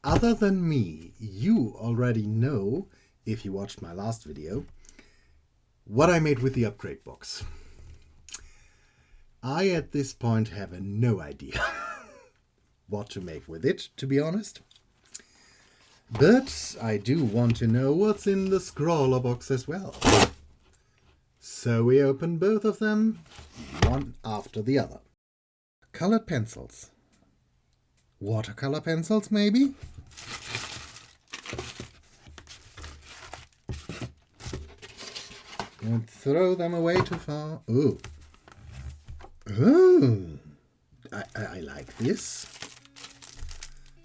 Other than me, you already know, if you watched my last video, what I made with the upgrade box. I at this point have no idea what to make with it, to be honest. But I do want to know what's in the scrawler box as well. So we open both of them, one after the other. Colored pencils. Watercolor pencils, maybe? Don't throw them away too far. Ooh. Ooh. I like this.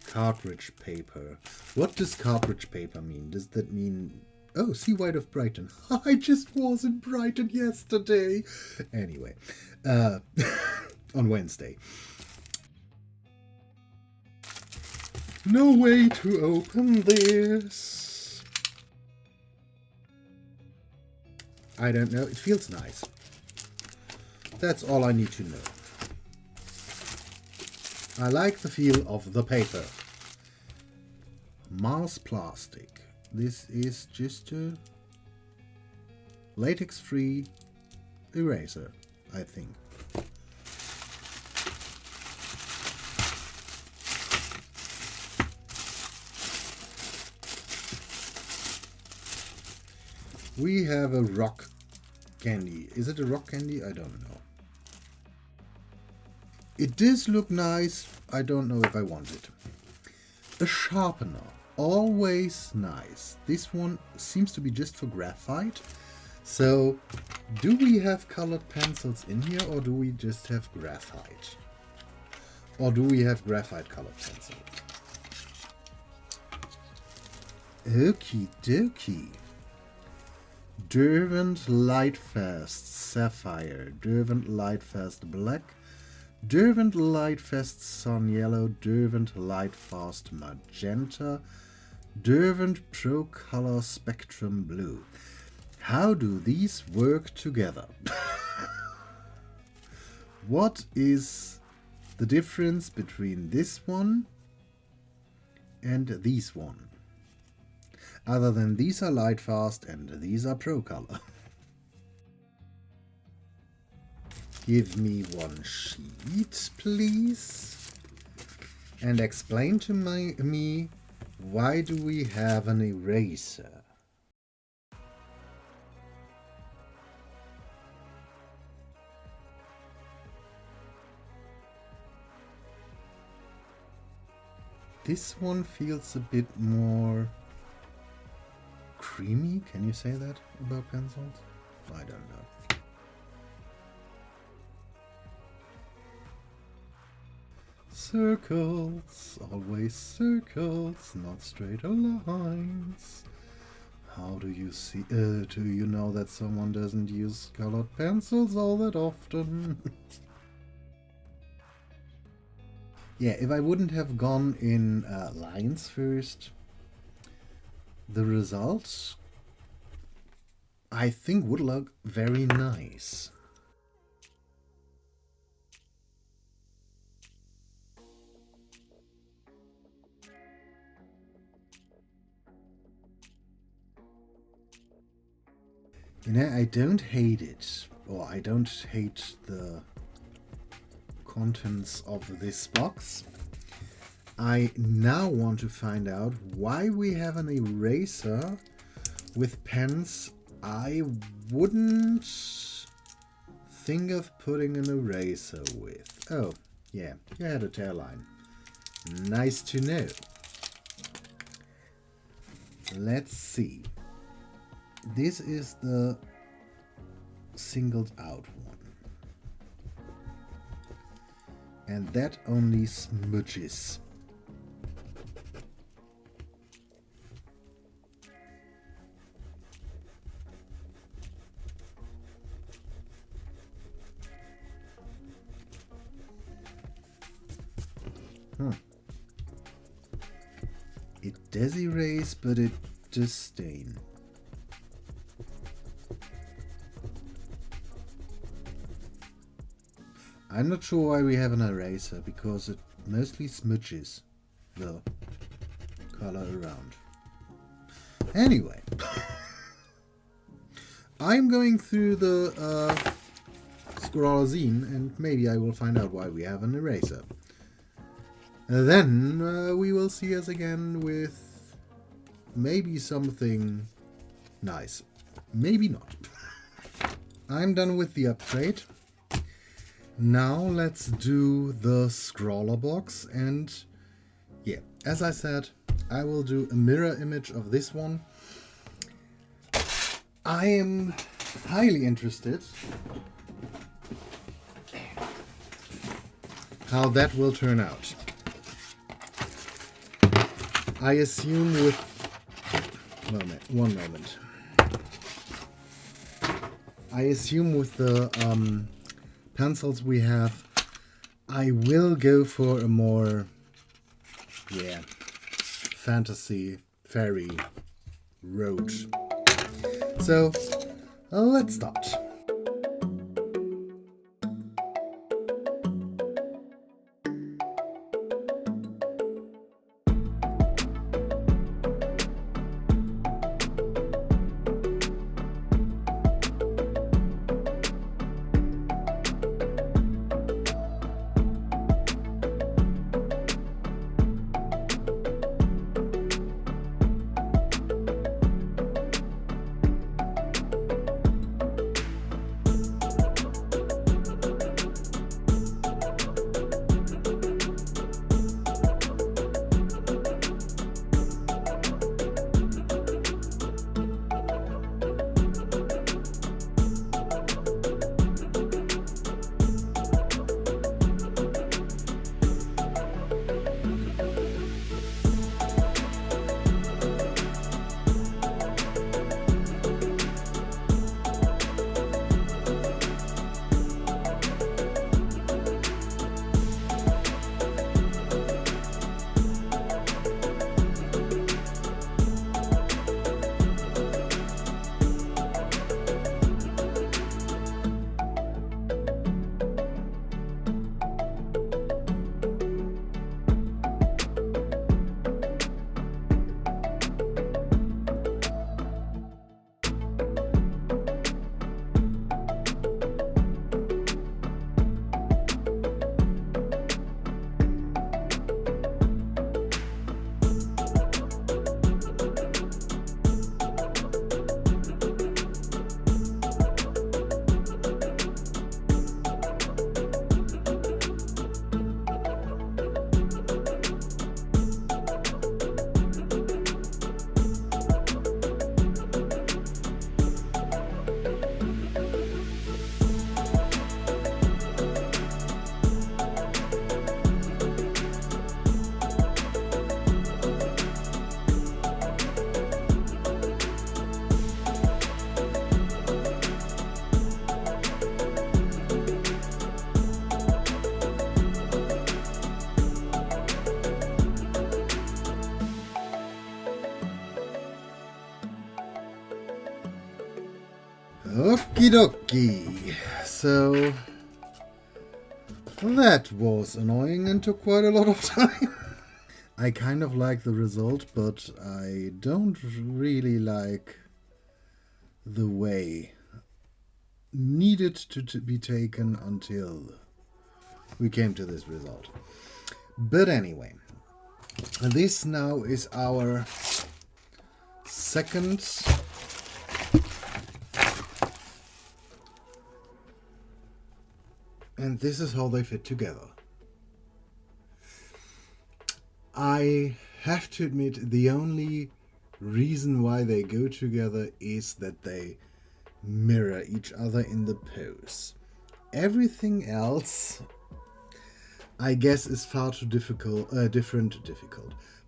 Cartridge paper. What does cartridge paper mean? Does that mean... Oh, see White of Brighton. I just was in Brighton yesterday. Anyway. On Wednesday. No way to open this. I don't know. It feels nice. That's all I need to know. I like the feel of the paper. Mars plastic. This is just a latex-free eraser, I think. We have a rock candy. Is it a rock candy? I don't know. It does look nice. I don't know if I want it. A sharpener. Always nice. This one seems to be just for graphite. So, do we have colored pencils in here, or do we just have graphite? Or do we have graphite colored pencils? Okie dokie. Derwent Lightfast Sapphire, Derwent Lightfast Black, Derwent Lightfast Sun Yellow, Derwent Lightfast Magenta, Derwent Pro Color Spectrum Blue. How do these work together? What is the difference between this one and this one? Other than these are Lightfast and these are Pro Color. Give me one sheet, please. And explain to me, why do we have an eraser? This one feels a bit more creamy. Can you say that about pencils? I don't know. Circles, always circles, not straight lines. How do you see? Do you know that someone doesn't use colored pencils all that often? Yeah, if I wouldn't have gone in lines first, the result, I think, would look very nice. You know, I don't hate it, or I don't hate the contents of this box. I now want to find out why we have an eraser with pens I wouldn't think of putting an eraser with. Oh, yeah, you had a tail line. Nice to know. Let's see. This is the singled out one. And that only smudges. It does erase, but it does stain. I'm not sure why we have an eraser, because it mostly smudges the color around. Anyway, I'm going through the scrawlzine and maybe I will find out why we have an eraser. Then we will see us again with maybe something nice. Maybe not. I'm done with the upgrade. Now let's do the scrawlrbox, and yeah, as I said, I will do a mirror image of this one. I am highly interested how that will turn out. I assume with one moment. I assume with the pencils we have, I will go for a more, fantasy fairy road. So let's start. Okie dokie. So that was annoying and took quite a lot of time. I kind of like the result, but I don't really like the way needed to be taken until we came to this result. But anyway, this now is our second and this is how they fit together. I have to admit, the only reason why they go together is that they mirror each other in the pose. Everything else, I guess, is far too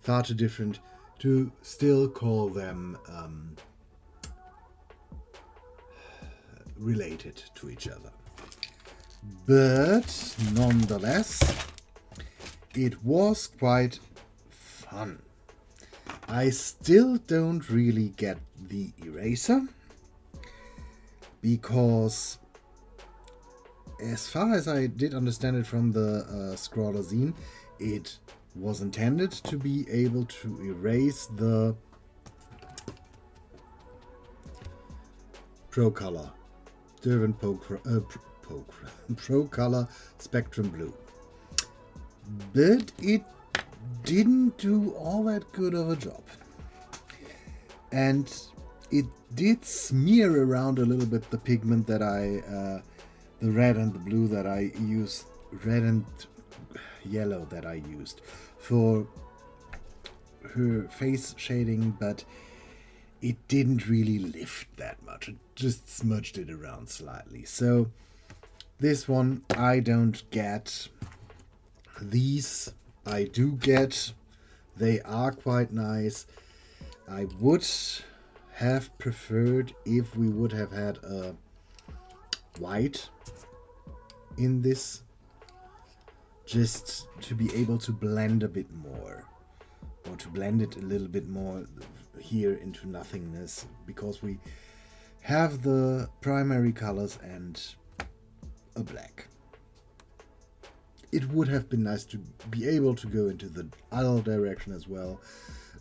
far too different to still call them related to each other. But nonetheless, it was quite fun. I still don't really get the eraser, because as far as I did understand it from the scrawlzine, it was intended to be able to erase the Pro Color, Derwent Pro Color Spectrum Blue. But it didn't do all that good of a job. And it did smear around a little bit the pigment that the red and the blue that I used, red and yellow that I used for her face shading, but it didn't really lift that much. It just smudged it around slightly. So this one I don't get. These I do get. They are quite nice. I would have preferred if we would have had a white in this, just to be able to blend a bit more, or to blend it a little bit more here into nothingness, because we have the primary colors and a black. It would have been nice to be able to go into the other direction as well,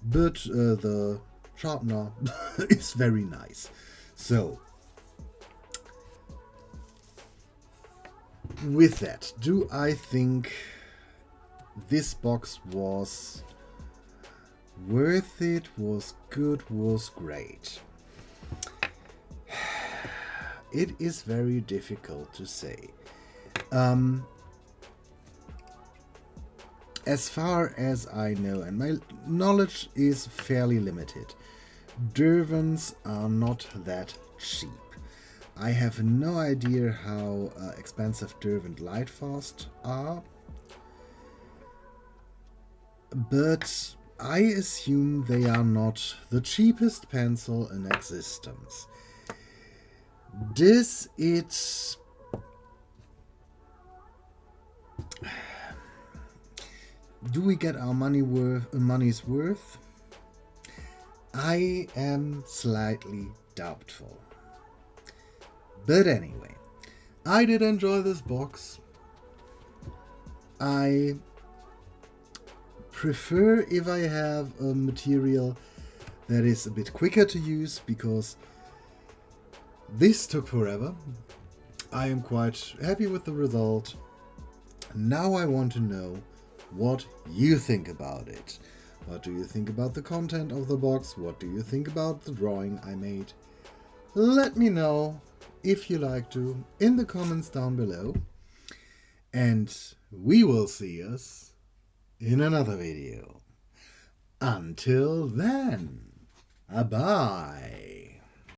but the sharpener is very nice. So with that, do I think this box was worth it, was good, was great? It is very difficult to say. As far as I know, and my knowledge is fairly limited, Derwents are not that cheap. I have no idea how expensive Derwent Lightfast are, but I assume they are not the cheapest pencil in existence. Does it... Do we get our money's worth? I am slightly doubtful. But anyway, I did enjoy this box. I prefer if I have a material that is a bit quicker to use, because this took forever. I am quite happy with the result. Now I want to know what you think about it. What do you think about the content of the box? What do you think about the drawing I made? Let me know, if you like to, in the comments down below. And we will see us in another video. Until then, bye.